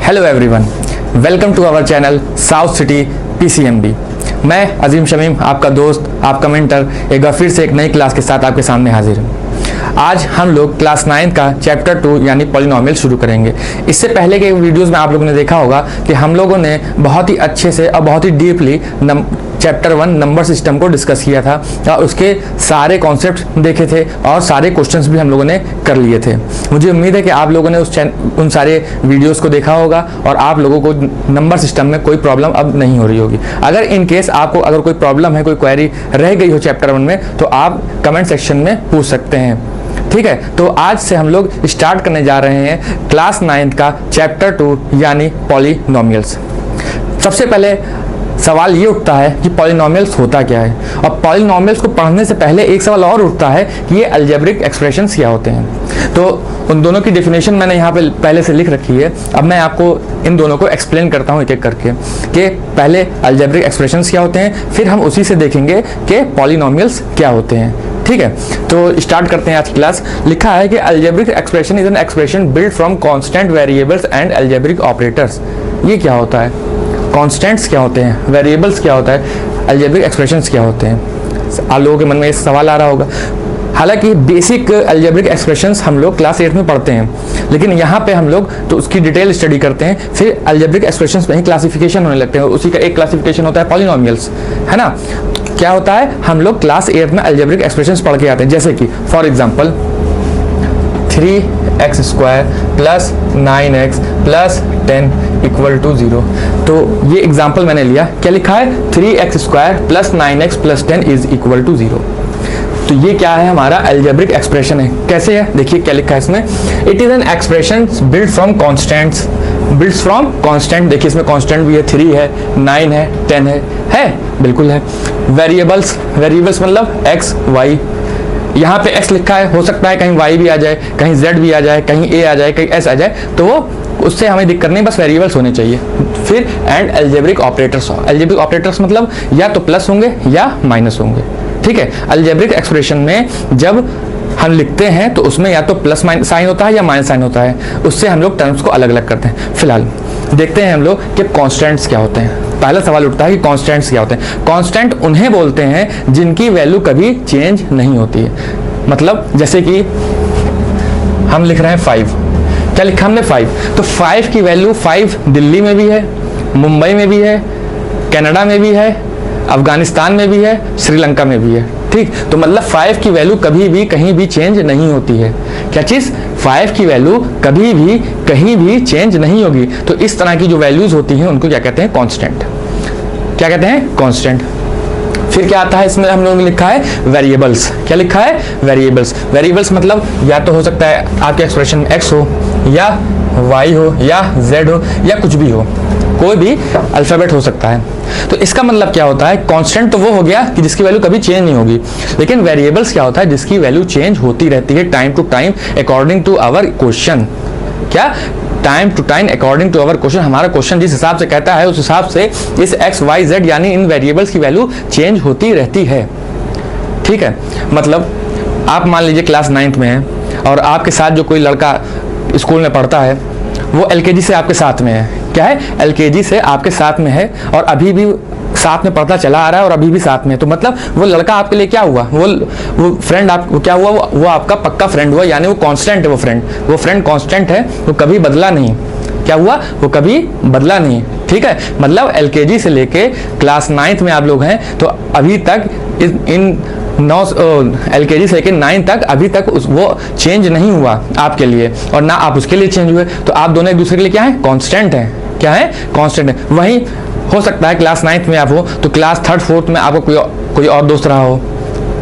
Hello everyone, welcome to our channel South City PCMB. मैं अजीम शमीम, आपका दोस्त, आपका मेंटर, एक बार फिर से एक नई क्लास के साथ आपके सामने हाजिर हूँ। आज हम लोग क्लास 9 का चैप्टर 2 यानी पॉलिनोमियल शुरू करेंगे। इससे पहले के वीडियोस में आप लोगों ने देखा होगा कि हम लोगों ने बहुत ही अच्छे से और बहुत ही डीपली चैप्टर 1 नंबर सिस्टम को डिस्कस किया था और उसके सारे कॉन्सेप्ट देखे थे और सारे क्वेश्चंस भी हम लोगों ने कर लिए थे। मुझे उम्मीद है कि आप लोगों ने उन सारे वीडियोस को देखा होगा और आप लोगों को नंबर सिस्टम में कोई प्रॉब्लम अब नहीं हो रही होगी। अगर इन केस आपको अगर कोई प्रॉब्लम है, कोई क्वेरी रह गई हो चैप्टर 1 में, तो आप कमेंट सेक्शन में पूछ सकते हैं। ठीक है, तो आज से हम लोग स्टार्ट करने जा रहे हैं क्लास 9 का चैप्टर 2 यानी पॉलिनोमियल्स। सबसे पहले सवाल ये उठता है कि पॉलिनोमियल्स होता क्या है, और पॉलिनोमियल्स को पढ़ने से पहले एक सवाल और उठता है कि ये अलजेब्रिक एक्सप्रेशंस क्या होते हैं। तो उन दोनों की डेफिनेशन मैंने यहाँ पे पहले से लिख रखी है। अब मैं आपको इन दोनों को एक्सप्लेन करता हूँ एक एक करके कि पहले अलजेब्रिक एक्सप्रेशंस क्या होते हैं, फिर हम उसी से देखेंगे कि पॉलिनोमियल्स क्या होते हैं। ठीक है, तो स्टार्ट करते हैं आज की क्लास। लिखा है कि algebraic expression is an expression build from constant variables and algebraic operators. ये क्या होता है? कांस्टेंट्स क्या होते हैं, वेरिएबल्स क्या होता है, अलजेब्रिक एक्सप्रेशंस क्या होते हैं? आप लोगों के मन में ये सवाल आ रहा होगा। हालांकि बेसिक अलजेब्रिक एक्सप्रेशंस हम लोग क्लास 8 में पढ़ते हैं, लेकिन यहाँ पे हम लोग तो उसकी डिटेल स्टडी करते हैं, फिर अलजेब्रिक एक्सप्रेशंस में ही क्लासिफिकेशन होने लगते हैं। उसी का एक क्लासिफिकेशन होता है पॉलिनोमियल्स, है ना। क्या होता है, हम लोग क्लास 8 में अलजेब्रिक एक्सप्रेशंस पढ़ के आते हैं। जैसे कि for example 3x² plus 9x plus 10 equal to 0। तो ये एग्जाम्पल मैंने लिया। क्या लिखा है? 3x² plus 9x plus 10 is equal to 0। तो ये क्या है? हमारा अलजेब्रिक एक्सप्रेशन है। कैसे है? देखिए क्या लिखा है इसमें। It is an expression build from constants, builds from constant. देखिए इसमें कांस्टेंट भी है, 3 है, 9 है, 10 है बिल्कुल है। वेरिएबल्स, वेरिएबल्स मतलब x, y। यहाँ पे x लिखा है, हो सकता है कहीं y भी आ जाए, कहीं z भी आ जाए, कहीं a आ जाए, कहीं s आ जाए, तो वो उससे हमें दिक्कत नहीं, बस वेरिएबल्स होने चाहिए। फिर and algebraic operators. Algebraic operators मतलब या तो प्लस होंगे या माइनस होंगे। ठीक है, अलजेब्रिक एक्सप्रेशन में जब हम लिखते हैं तो उसमें या तो प्लस साइन होता है या माइनस साइन होता है, उससे हम लोग टर्म्स को अलग अलग करते हैं। फिलहाल देखते हैं हम लोग कि कांस्टेंट्स क्या होते हैं। पहला सवाल उठता है कि कांस्टेंट्स क्या होते हैं। कांस्टेंट उन्हें बोलते हैं जिनकी वैल्यू कभी चेंज नहीं होती है। मतलब जैसे कि हम लिख रहे हैं 5। क्या लिखा हमने? 5। तो 5 की वैल्यू 5 दिल्ली में भी है, मुंबई में भी है, कनाडा में भी है, अफगानिस्तान में भी है, श्रीलंका में भी है। ठीक, तो मतलब 5 की वैल्यू कभी भी कहीं भी चेंज नहीं होती है। क्या चीज? 5 की वैल्यू कभी भी कहीं भी चेंज नहीं होगी। तो इस तरह की जो वैल्यूज होती हैं उनको क्या कहते हैं? कांस्टेंट। क्या कहते हैं? कांस्टेंट। फिर क्या आता है इसमें? हम लोगों ने लिखा है वेरिएबल्स। क्या लिखा है? वेरिएबल्स। वेरिएबल्स मतलब या तो हो सकता है आपके एक्सप्रेशन में x हो या y हो या z हो या कुछ भी हो, कोई भी अल्फाबेट हो सकता है। तो इसका मतलब क्या होता है? कांस्टेंट तो वो हो गया कि जिसकी वैल्यू कभी चेंज नहीं होगी, लेकिन वेरिएबल्स क्या होता है? जिसकी वैल्यू चेंज होती रहती है time to time according to our question. क्या? Time to time according to our question. हमारा क्वेश्चन जिस हिसाब से कहता है उस हिसाब से इस x, y, z यानी इन वेरिएबल्स की वैल्यू चेंज होती रहती है। ठीक है, मतलब आप मान लीजिए क्लास 9th में है और आपके साथ जो कोई लड़का स्कूल में पढ़ता है वो LKG से आपके साथ में है। क्या है? LKG से आपके साथ में है और अभी भी साथ में पढ़ता चला आ रहा है और अभी भी साथ में है। तो मतलब वो लड़का आपके लिए क्या हुआ? वो फ्रेंड आप क्या हुआ? वो आपका पक्का फ्रेंड हुआ, यानी वो कांस्टेंट है। वो फ्रेंड कांस्टेंट है, वो कभी बदला नहीं। क्या हुआ? वो कभी बदला नहीं। ठीक है, मतलब LKG से लेके क्लास 9th में आप लोग हैं तो अभी तक इन LKG से लेकर 9 तक अभी तक वो चेंज नहीं हुआ आपके लिए और ना आप उसके लिए चेंज हुए। तो आप दोनों एक दूसरे के लिए क्या है? कांस्टेंट है। क्या है? कांस्टेंट है। वहीं हो सकता है क्लास 9th में आप हो तो क्लास 3rd 4th में आपको कोई और दोस्त रहा हो,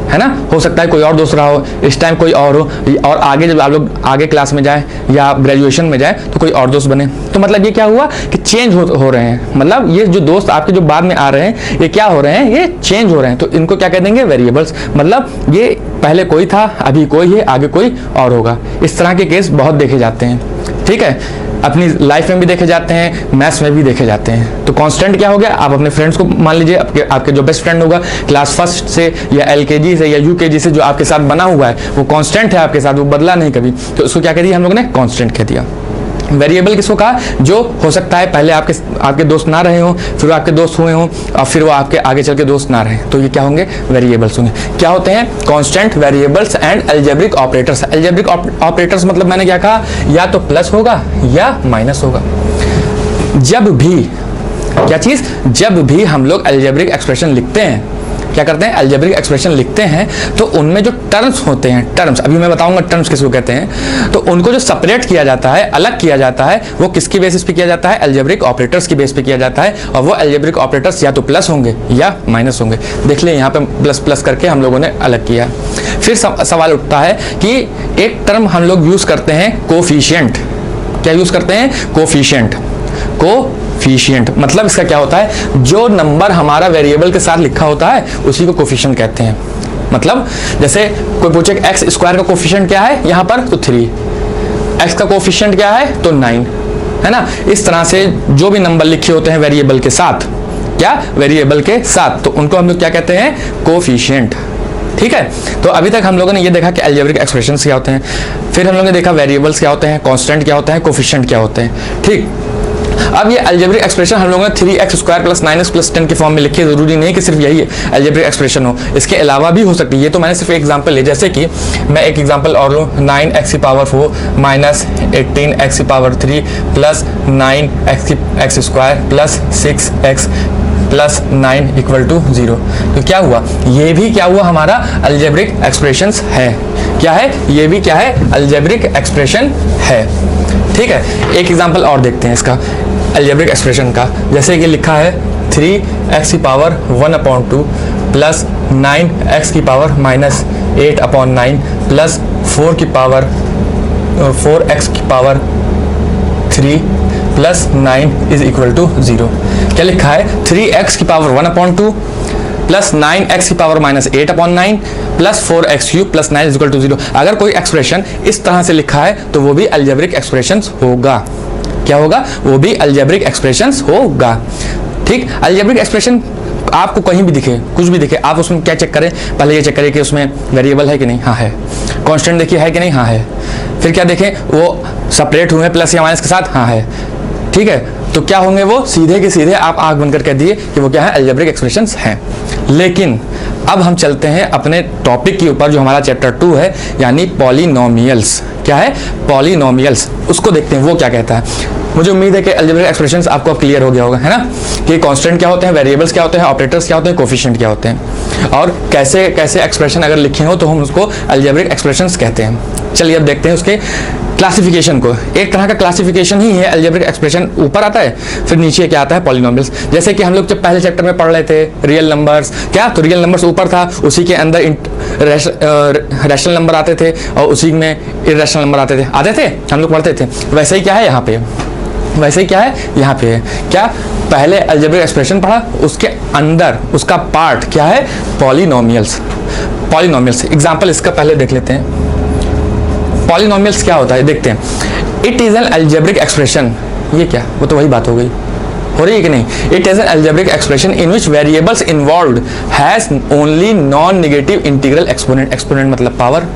है ना। हो सकता है कोई और दोस्त रहा हो, इस टाइम कोई और हो, और आगे जब आप लोग आगे क्लास में जाए या ग्रेजुएशन में जाए तो कोई और दोस्त बने। तो मतलब ये क्या हुआ कि चेंज हो रहे हैं। मतलब ये जो दोस्त आपके जो बाद में आ रहे हैं ये क्या हो रहे हैं? ये चेंज हो रहे हैं। तो इनको क्या कह देंगे? वेरिएबल्स। मतलब ये पहले कोई था, अभी कोई है, आगे कोई और होगा। इस तरह के केस बहुत देखे जाते हैं। ठीक है, अपनी लाइफ में भी देखे जाते हैं, मैथ्स में भी देखे जाते हैं। तो कांस्टेंट क्या हो गया? आप अपने फ्रेंड्स को मान लीजिए, आपके जो बेस्ट फ्रेंड होगा क्लास 1st से या LKG से या UKG से जो आपके साथ बना हुआ है वो कांस्टेंट है आपके साथ, वो बदला नहीं कभी, तो उसको क्या कह दिया हम लोगों ने? कांस्टेंट कह दिया। वेरिएबल किसको कहा, जो हो सकता है पहले आपके दोस्त ना रहे हों, फिर वो आपके दोस्त हुए हों, और फिर वो आपके आगे चल के दोस्त ना रहे, तो ये क्या होंगे, वेरिएबल्स होंगे। क्या होते हैं, constant variables and algebraic operators. Algebraic operators मतलब मैंने क्या कहा, या तो प्लस होगा या माइनस होगा। जब भी क्या चीज, जब भी हम लोग अलजेब्रिक एक्सप्रेशन लिखते हैं, क्या करते हैं, अलजेब्रिक एक्सप्रेशन लिखते हैं, तो उनमें जो टर्म्स होते हैं, टर्म्स अभी मैं बताऊंगा टर्म्स किसको कहते हैं, तो उनको जो सेपरेट किया जाता है, अलग किया जाता है, वो किसकी बेसिस पे किया जाता है, अलजेब्रिक ऑपरेटर्स की बेस पे किया जाता है। और वो अलजेब्रिक ऑपरेटर्स या तो प्लस होंगे या माइनस होंगे। देख ले यहाँ पे प्लस प्लस करके हम लोगों ने अलग किया। फिर सवाल उठता है कि एक टर्म हम लोग यूज करते हैं कोफिशिएंट। क्या यूज करते हैं, कोफिशिएंट। कोफिशिएंट मतलब इसका क्या होता है, जो नंबर हमारा वेरिएबल के साथ लिखा होता है उसी को कोफिशिएंट कहते हैं। मतलब जैसे कोई पूछे एक्स स्क्वायर का कोफिशिएंट क्या है यहाँ पर, तो 3, एक्स का कोफिशिएंट क्या है, तो 9, है ना। इस तरह से जो भी नंबर लिखे होते हैं वेरिएबल के साथ, क्या, वेरिएबल के साथ, तो उनको हम लोग क्या कहते हैं, कोफिशिएंट। ठीक है, तो अभी तक हम लोगों ने ये देखा कि अलजेब्रिक एक्सप्रेशंस क्या होते हैं, फिर हम लोगों ने देखा वेरिएबल्स क्या होते हैं, कांस्टेंट क्या होते हैं, कोफिशिएंट क्या होते हैं। ठीक, अब ये अलजेब्रिक एक्सप्रेशन हम लोगों ने 3x square plus 9x plus 10 के फॉर्म में लिखी है। जरूरी नहीं कि सिर्फ यही अलजेब्रिक एक्सप्रेशन हो, इसके अलावा भी हो सकती है। ये तो मैंने सिर्फ एग्जांपल लिया, जैसे कि मैं एक एग्जांपल और लूँ, 9x की पावर 4 माइनस 18x की power 3 plus 9x square plus 6x plus 9 equal to 0। तो क्या हुआ, ये भी क्या हुआ, हमारा अलजेब्रिक एक्सप्रेशंस है। क्या है, ये भी क्या है, अलजेब्रिक एक्सप्रेशन है। ठीक है, एक एग्जांपल और देखते हैं इसका अलजेब्रिक एक्सप्रेशन का। जैसे कि लिखा है 3x की पावर 1/2 प्लस 9x की पावर माइनस 8/9 प्लस 4x की power 3 plus 9 is equal to 0। क्या लिखा है, 3x की पावर 1/2 प्लस 9x की power minus 8/9 plus 4x³ plus 9 is equal to 0। अगर कोई एक्सप्रेशन इस तरह से लिखा है तो वो भी अलजेब्रिक एक्सप्रेशंस होगा। क्या होगा, वो भी अलजेब्रिक एक्सप्रेशंस होगा। ठीक, अलजेब्रिक एक्सप्रेशन आपको कहीं भी दिखे, कुछ भी दिखे, आप उसमें क्या चेक करें, पहले ये चेक करें कि उसमें वेरिएबल है कि नहीं, हाँ है। कांस्टेंट देखिए है कि नहीं, हाँ है। फिर क्या देखें, वो सेपरेट हुए प्लस या माइनस के साथ, हाँ है। ठीक है, तो क्या होंगे वो, सीधे के सीधे आप आंख बनकर कह दिए कि वो क्या है, अलजेब्रिक एक्सप्रेशंस हैं। लेकिन अब हम चलते हैं अपने टॉपिक के ऊपर, जो हमारा चैप्टर 2 है, यानी पॉलिनोमियल्स। क्या है, पॉलिनोमियल्स, उसको देखते हैं वो क्या कहता है। मुझे उम्मीद है कि अलजेब्रिक एक्सप्रेशंस आपको अब क्लियर हो गया होगा, है ना, कि कांस्टेंट क्या होते हैं, वेरिएबल्स क्या होते हैं, ऑपरेटर्स क्या होते हैं, कोफिशिएंट क्या होते हैं, और कैसे कैसे एक्सप्रेशन अगर लिखे हो तो हम उसको अलजेब्रिक एक्सप्रेशंस कहते हैं। चलिए अब देखते हैं उसके क्लासिफिकेशन को। एक तरह का क्लासिफिकेशन ही है अलजेब्रिक एक्सप्रेशन, ऊपर आता है, फिर नीचे क्या आता है, पॉलिनोमियल्स। जैसे कि हम लोग जब पहले चैप्टर में पढ़ रहे थे रियल नंबर्स, क्या, तो रियल नंबर्स ऊपर था, उसी के अंदर रैशनल नंबर आते थे और उसी में इर्रेशनल नंबर आते थे, हम लोग पढ़ते थे। वैसे ही क्या है यहाँ पे, वैसे ही क्या है यहाँ पे है, क्या, पहले अलजेब्रिक एक्सप्रेशन पढ़ा, उसके अंदर उसका पार्ट क्या है, पॉलिनोमियल्स। पॉलिनोमियल्स एग्जांपल इसका पहले देख लेते हैं। पॉलिनोमियल्स क्या होता है देखते हैं। It is an algebraic expression, ये क्या, वो तो वही बात हो गई, हो रही है कि नहीं। It is an algebraic expression in which variables involved has only non negative integral exponent. Exponent मतलब पावर,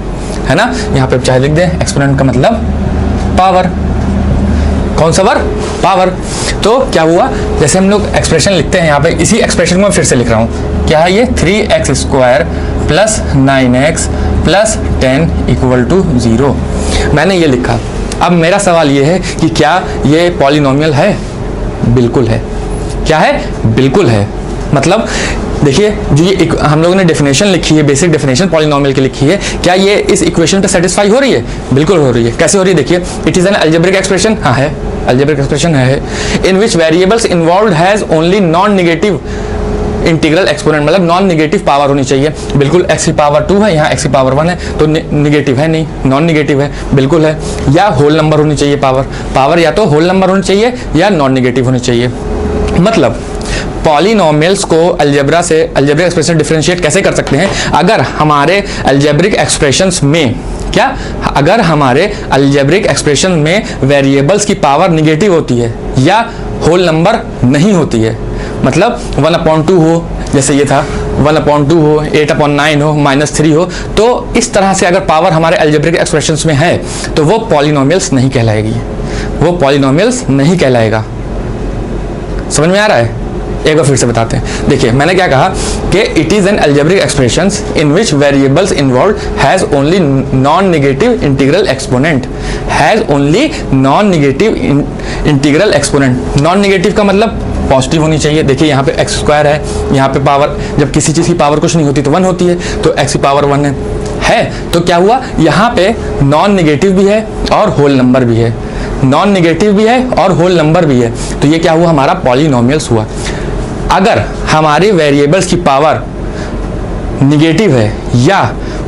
है ना, यहाँ पे चाहे लिख दें, एक्सपोनेंट का मतलब पावर। कौन सा वर्ड, पावर। तो क्या हुआ, जैसे हम लोग एक्सप्रेशन लिखते हैं यहाँ पे, इसी एक्सप्रेशन को मैं फिर से लिख रहा हूँ, क्या है ये, 3x square plus 9x plus 10 equal to 0। मैंने ये लिखा। अब मेरा सवाल ये है कि क्या ये पॉलिनोमियल है, बिल्कुल है। क्या है, बिल्कुल है। मतलब देखिए, जो ये हम लोगों ने डेफिनेशन लिखी है, बेसिक डेफिनेशन पॉलिनोमियल की लिखी है, क्या ये इस इक्वेशन पे सेटिस्फाई हो रही है, बिल्कुल हो रही है। कैसे हो रही है देखिए, it is an algebraic expression, हाँ है, अलजेब्रिक एक्सप्रेशन है, in which variables involved has only non negative integral exponent, मतलब नॉन नेगेटिव पावर होनी चाहिए। बिल्कुल x की पावर 2 है, यहाँ x की पावर 1 है, तो नेगेटिव है नहीं, नॉन नेगेटिव है, बिल्कुल है। या होल नंबर होनी चाहिए पावर या तो होल नंबर होनी चाहिए या नॉन नेगेटिव होनी चाहिए। मतलब पॉलिनोमियल्स को अलजेब्रा से अलजेब्रिक एक्सप्रेशन डिफरेंशिएट कैसे कर सकते हैं, अगर हमारे अलजेब्रिक एक्सप्रेशंस में क्या, अगर हमारे अलजेब्रिक एक्सप्रेशन में वेरिएबल्स की पावर निगेटिव होती है या होल नंबर नहीं होती है। मतलब 1/2 हो, जैसे ये था 1/2 हो, 8/9 हो, -3 हो, तो इस तरह से अगर पावर हमारे अलजेब्रिक एक्सप्रेशंस में है तो वो पॉलिनोमियल्स नहीं कहलाएगी। वो पॉलिनोमियल्स नहीं कहलाएगा। समझ में आ रहा है? एक बार फिर से बताते हैं। देखिए मैंने क्या कहा कि it is an algebraic expressions in which variables involve has only non negative integral exponent. Has only non negative integral exponent. Non negative का मतलब पॉजिटिव होनी चाहिए। देखिए यहाँ पे एक्स स्क्वायर है, यहाँ पे पावर, जब किसी चीज़ की पावर कुछ नहीं होती तो 1 होती है, तो एक्स की पावर 1 है। तो क्या हुआ, यहाँ पे नॉन नेगेटिव भी है और होल नंबर भी है, नॉन नेगेटिव भी है और होल नंबर भी है। तो ये क्या हुआ, हमारा पॉलिनोमियल्स हुआ। अगर हमारी वेरिएबल्स की पावर निगेटिव है या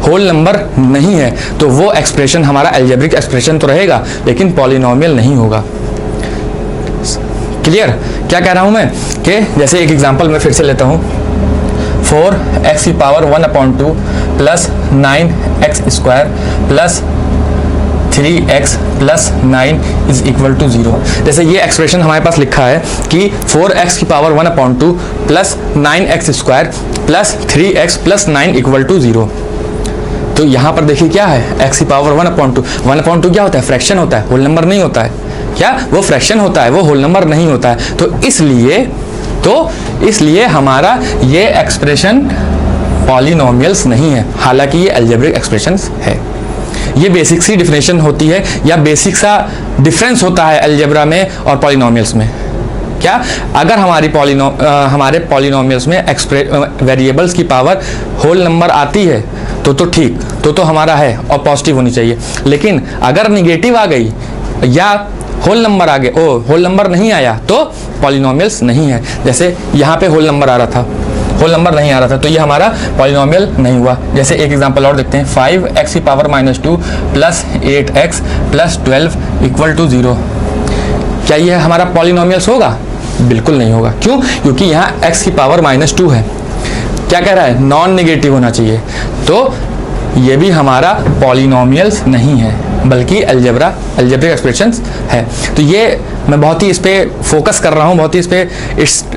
होल नंबर नहीं है तो वो एक्सप्रेशन हमारा अलजेब्रिक एक्सप्रेशन तो रहेगा लेकिन पॉलिनोमियल नहीं होगा। क्लियर? क्या कह रहा हूं मैं कि जैसे एक एग्जांपल मैं फिर से लेता हूं, 4x की power 1/2 plus 9x square plus 3x plus 9 is equal to 0। जैसे ये एक्सप्रेशन हमारे पास लिखा है कि 4x की power 1/2 plus 9x square plus 3x plus 9 equal to 0। तो यहाँ पर देखिए क्या है, x की पावर 1/2। 1/2 क्या होता है, फ्रैक्शन होता है, होल नंबर नहीं होता है। क्या वो फ्रैक्शन होता है, वो होल नंबर नहीं होता है। तो इसलिए हमारा ये एक्सप्रेशन पॉलिनोमियल्स नहीं है, हालांकि ये अलजेब्रिक एक्सप्रेशंस है। ये बेसिक सी डिफिनेशन होती है या बेसिक सा डिफरेंस होता है अलजेब्रा में और पॉलिनोमियल्स में। क्या, अगर हमारे पॉलिनोमियल्स में वेरिएबल्स की पावर होल नंबर आती है तो ठीक, तो हमारा है और पॉजिटिव होनी चाहिए। लेकिन अगर निगेटिव आ गई या होल नंबर आ गए, होल नंबर नहीं आया तो पॉलिनोमियल्स नहीं है। जैसे यहाँ पे होल नंबर आ रहा था, होल नंबर नहीं आ रहा था, तो ये हमारा पॉलिनोमियल नहीं हुआ। जैसे एक एग्जांपल और देखते हैं, 5x की power -2 plus 8x plus 12 equal to 0। क्या ये हमारा पॉलिनोमियल्स होगा? बिल्कुल नहीं होगा। क्यों? क्योंकि यहाँ x की पावर -2 है। क्या कह रहा है, नॉन नेगेटिव होना चाहिए। तो ये भी हमारा पॉलिनोमियल्स नहीं है बल्कि अलजेब्रिक एक्सप्रेशंस है। तो ये मैं बहुत ही इस पे फोकस कर रहा हूँ, बहुत ही इस पे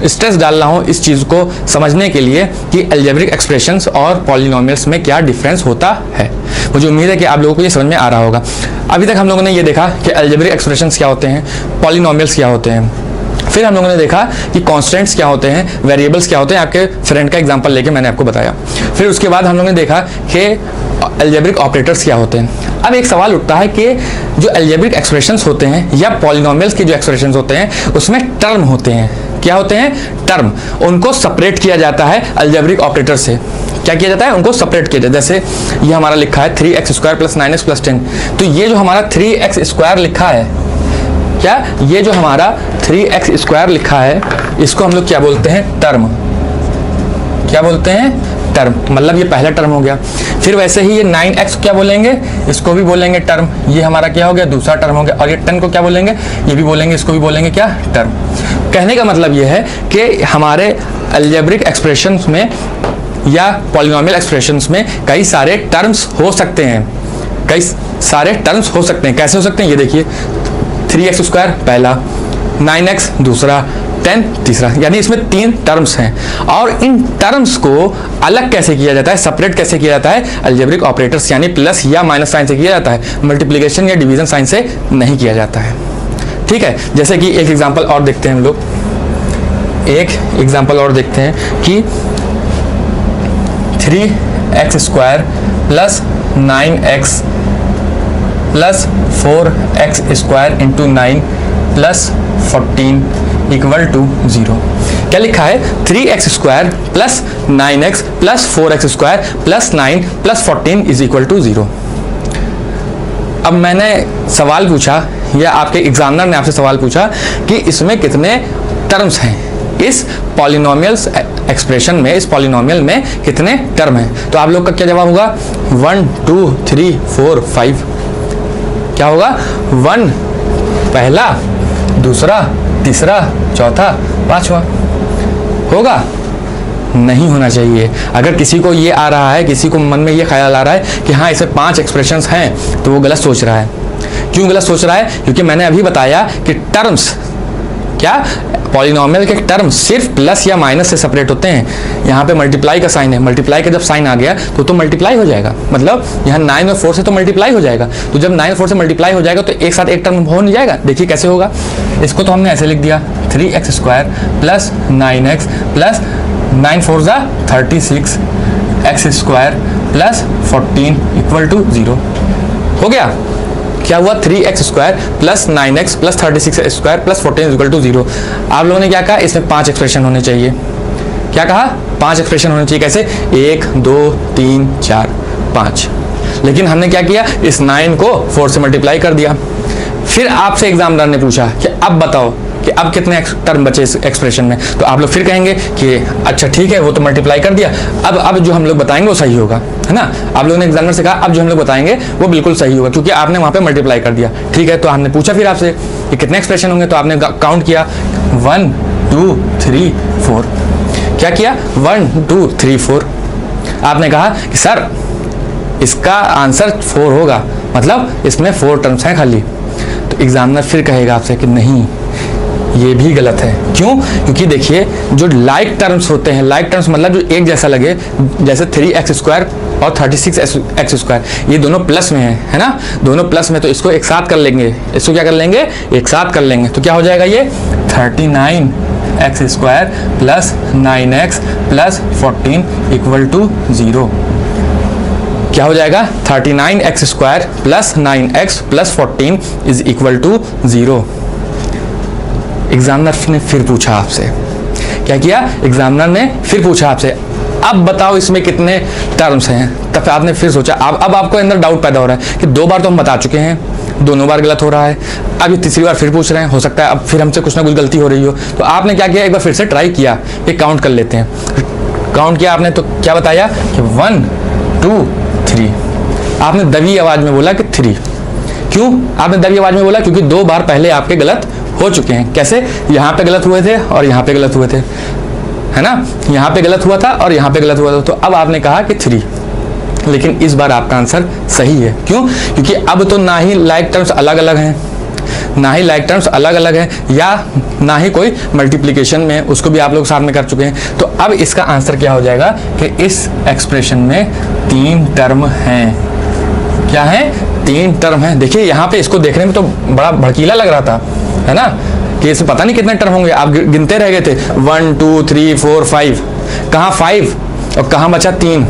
स्ट्रेस डाल रहा हूँ इस चीज़ को समझने के लिए कि अलजेब्रिक एक्सप्रेशंस और पॉलिनोमियल्स में क्या डिफरेंस होता है। मुझे उम्मीद है कि आप लोगों को ये समझ में आ रहा होगा। अभी तक हम लोगों ने ये देखा कि अलजेब्रिक एक्सप्रेशंस क्या होते हैं, पॉलिनोमियल्स क्या होते हैं, फिर हम लोगों ने देखा कि कांस्टेंट्स क्या होते हैं, वेरिएबल्स क्या होते हैं। आपके फ्रेंड का एग्जांपल लेके मैंने आपको बताया। फिर उसके बाद हम लोगों ने देखा कि अलजेब्रिक ऑपरेटर्स क्या होते हैं। अब एक सवाल उठता है कि जो अलजेब्रिक एक्सप्रेशंस होते हैं या पॉलिनोमियल्स के जो एक्सप्रेशंस होते हैं उसमें टर्म होते हैं। क्या होते हैं? टर्म। उनको सेपरेट किया जाता है अलजेब्रिक ऑपरेटर से। क्या किया जाता है? उनको सेपरेट किया जाता है। जैसे ये हमारा लिखा है 3x square plus 9x plus 10, तो ये जो हमारा 3x स्क्वायर लिखा है, क्या ये जो हमारा 3x स्क्वायर लिखा है इसको हम लोग क्या बोलते हैं? टर्म। क्या बोलते हैं? टर्म। मतलब ये पहला टर्म हो गया। फिर वैसे ही ये 9x क्या बोलेंगे? इसको भी बोलेंगे टर्म। ये हमारा क्या हो गया? दूसरा टर्म हो गया। और ये 10 को क्या बोलेंगे? ये भी बोलेंगे, इसको भी बोलेंगे क्या? टर्म। कहने का मतलब ये है कि हमारे अलजेब्रिक एक्सप्रेशंस में या पॉलिनोमियल एक्सप्रेशंस में कई सारे टर्म्स हो सकते हैं, कई सारे टर्म्स हो सकते हैं। कैसे हो सकते हैं? ये देखिए, 3x स्क्वायर पहला, 9x दूसरा, 10 तीसरा, यानी इसमें 3 टर्म्स हैं। और इन टर्म्स को अलग कैसे किया जाता है, सेपरेट कैसे किया जाता है? अलजेब्रिक ऑपरेटर्स यानी प्लस या माइनस साइन से किया जाता है, मल्टीप्लिकेशन या डिवीजन साइन से नहीं किया जाता है। ठीक है, जैसे कि एक एग्जांपल और देखते हैं हम लोग, एक एग्जांपल और देखते हैं कि 3x square plus 9x plus 4x square into 9 plus 14 equal to 0। क्या लिखा है? 3x square plus 9x plus 4x square plus 9 plus 14 is equal to 0। अब मैंने सवाल पूछा या आपके एग्जामिनर ने आपसे सवाल पूछा कि इसमें कितने टर्म्स हैं, इस पॉलिनोमियल्स एक्सप्रेशन में, इस पॉलिनोमियल में कितने टर्म हैं। तो आप लोग का क्या जवाब होगा? 1 2 3 4 5। क्या होगा? 1 पहला, दूसरा, तीसरा, चौथा, पांचवा। होगा? नहीं होना चाहिए। अगर किसी को ये आ रहा है, किसी को मन में ये ख्याल आ रहा है कि हाँ इसमें 5 एक्सप्रेशंस हैं, तो वो गलत सोच रहा है। क्यों गलत सोच रहा है? क्योंकि मैंने अभी बताया कि टर्म्स, क्या पॉलिनोमियल के टर्म सिर्फ प्लस या माइनस से सेपरेट होते हैं। यहाँ पे मल्टीप्लाई का साइन है, मल्टीप्लाई का जब साइन आ गया तो मल्टीप्लाई हो जाएगा, मतलब यहाँ 9 और 4 से तो मल्टीप्लाई हो जाएगा। तो जब 9 और 4 से मल्टीप्लाई हो जाएगा तो एक साथ एक टर्म हो नहीं जाएगा। देखिए कैसे होगा, इसको तो हमने ऐसे लिख दिया 3x² प्लस 9x प्लस 9 4 जा 36 x² प्लस 14 इक्वल टू 0 हो गया। क्या हुआ, 3x² plus 9x plus 36x² plus 14 equal to 0। आप लोगों ने क्या कहा, इसमें 5 एक्सप्रेशन होने चाहिए। क्या कहा, 5 एक्सप्रेशन होने चाहिए। कैसे, 1 2 3 4 5। लेकिन हमने क्या किया, इस 9 को 4 से मल्टीप्लाई कर दिया। फिर आपसे एग्जामिनर ने पूछा कि अब बताओ कि अब कितने टर्म बचे इस एक्सप्रेशन में। तो आप लोग फिर कहेंगे कि अच्छा ठीक है, वो तो मल्टीप्लाई कर दिया, अब जो हम लोग बताएंगे वो सही होगा, है ना। आप लोगों ने एग्जामिनर से कहा अब जो हम लोग बताएंगे वो बिल्कुल सही होगा, क्योंकि आपने वहां पे मल्टीप्लाई कर दिया। ठीक है, तो हमने पूछा फिर आपसे कि कितने एक्सप्रेशन होंगे, तो आपने काउंट किया 1 2 3 4। क्या किया, 1 2 3 4। आपने कहा कि सर इसका आंसर 4 होगा, मतलब इसमें 4 टर्म्स हैं खाली। तो एग्जामिनर फिर कहेगा आपसे कि नहीं, ये भी गलत है। क्यों, क्योंकि देखिए जो लाइक टर्म्स होते हैं, लाइक टर्म्स मतलब जो एक जैसा लगे, जैसे 3x² और 36x², ये दोनों प्लस में है ना, दोनों प्लस में, तो इसको एक साथ कर लेंगे। इसको क्या कर लेंगे, एक साथ कर लेंगे। तो क्या हो जाएगा, ये 39x² plus 9x plus 14 equal to 0। क्या हो जाएगा, 39x² plus 9x plus 14 is equal to 0। Examiner ने फिर पूछा आपसे, क्या किया, एग्जामिनर ने फिर पूछा आपसे अब बताओ इसमें कितने टर्म्स हैं। तब आपने फिर सोचा, अब आपको अंदर डाउट पैदा हो रहा है कि 2 बार तो हम बता चुके हैं, दोनों बार गलत हो रहा है, अब ये तीसरी बार फिर पूछ रहे हैं, हो सकता है अब फिर हमसे कुछ ना कुछ गलती हो रही हो। तो आपने क्या किया, एक बार फिर से ट्राई किया, ये काउंट कर लेते हैं। काउंट किया आपने, तो क्या बताया कि 1 2 3। आपने दबी आवाज में बोला कि 3। क्यों आपने दबी आवाज में बोला, क्योंकि 2 बार पहले आपके गलत हो चुके हैं। कैसे, यहाँ पे गलत हुए थे और यहाँ पे गलत हुए थे, है ना, यहाँ पे गलत हुआ था और यहाँ पे गलत हुआ था। तो अब आपने कहा कि 3, लेकिन इस बार आपका आंसर सही है। क्यों, क्योंकि अब तो ना ही लाइक टर्म्स अलग अलग हैं, ना ही लाइक टर्म्स अलग अलग हैं, या ना ही कोई मल्टीप्लिकेशन में, उसको भी आप लोग साथ में कर चुके हैं। तो अब इसका आंसर क्या हो जाएगा कि इस एक्सप्रेशन में 3 टर्म हैं। क्या है, 3 टर्म हैं। देखिए यहाँ पे इसको देखने में तो बड़ा भड़कीला लग रहा था, है ना, कि इसमें पता नहीं कितने टर्म होंगे। आप गिनते रह गए थे 1 2 3 4 5, कहाँ 5 और कहाँ बचा 3,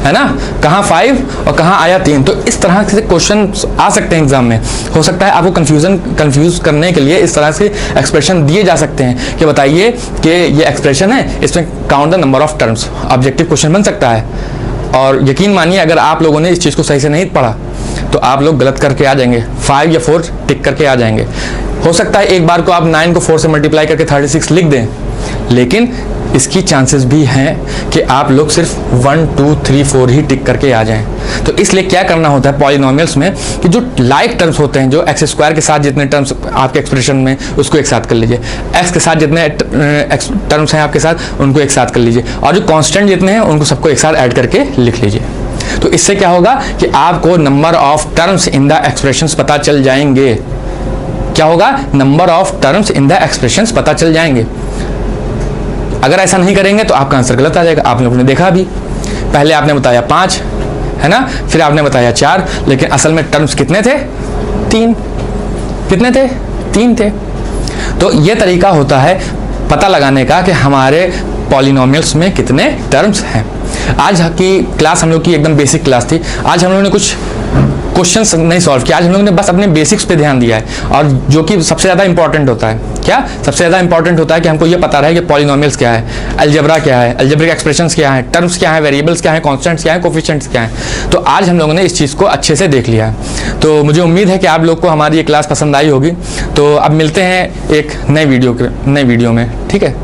है ना, कहाँ 5 और कहाँ आया 3। तो इस तरह से क्वेश्चन आ सकते हैं एग्जाम में। हो सकता है आपको कंफ्यूज करने के लिए इस तरह से एक्सप्रेशन दिए जा सकते हैं कि बताइए कि ये एक्सप्रेशन है, इसमें count the number of terms. Objective question बन सकता है, और यकीन मानिए अगर आप लोगों ने इस चीज़ को सही से नहीं पढ़ा तो आप लोग गलत करके आ जाएंगे, 5 या 4 टिक करके आ जाएंगे। हो सकता है एक बार को आप 9 को 4 से मल्टीप्लाई करके 36 लिख दें, लेकिन इसकी चांसेस भी हैं कि आप लोग सिर्फ 1 2 3 4 ही टिक करके आ जाएं। तो इसलिए क्या करना होता है पॉलिनोमियल्स में कि जो लाइक टर्म्स होते हैं, जो x² के साथ जितने टर्म्स आपके एक्सप्रेशन में, उसको एक साथ कर लीजिए। x के साथ जितने टर्म्स हैं आपके साथ, उनको एक साथ कर लीजिए, और जो कांस्टेंट जितने हैं उनको सबको एक साथ ऐड करके लिख लीजिए। तो इससे क्या होगा कि आपको number of terms in the expressions पता चल जाएंगे। क्या होगा, number of terms in the expressions पता चल जाएंगे। अगर ऐसा नहीं करेंगे तो आपका आंसर गलत आ जाएगा। आप लोगों ने देखा अभी, पहले आपने बताया 5, है ना, फिर आपने बताया 4, लेकिन असल में टर्म्स कितने थे, 3। कितने थे, 3 थे। तो ये तरीका होता है पता लगाने का कि हमारे पॉलिनोमियल्स में कितने टर्म्स हैं। आज की क्लास हम लोग की एकदम बेसिक क्लास थी। आज हम लोगों ने कुछ क्वेश्चंस नहीं सॉल्व किया, आज हम लोगों ने बस अपने बेसिक्स पे ध्यान दिया है, और जो कि सबसे ज़्यादा इंपॉर्टेंट होता है। क्या सबसे ज़्यादा इंपॉर्टेंट होता है कि हमको ये पता रहे कि पॉलिनोमियल्स क्या है, अलजेब्रा क्या है, अलजेब्रिक एक्सप्रेशंस क्या है, टर्म्स क्या है, वेरिएबल्स क्या है, कांस्टेंट्स क्या है, कोफिशिएंट्स क्या है। तो आज हम लोगों ने इस चीज़ को अच्छे से देख लिया है। तो मुझे उम्मीद है कि आप लोग को हमारी ये क्लास पसंद आई होगी। तो अब मिलते हैं एक नए वीडियो में, ठीक है।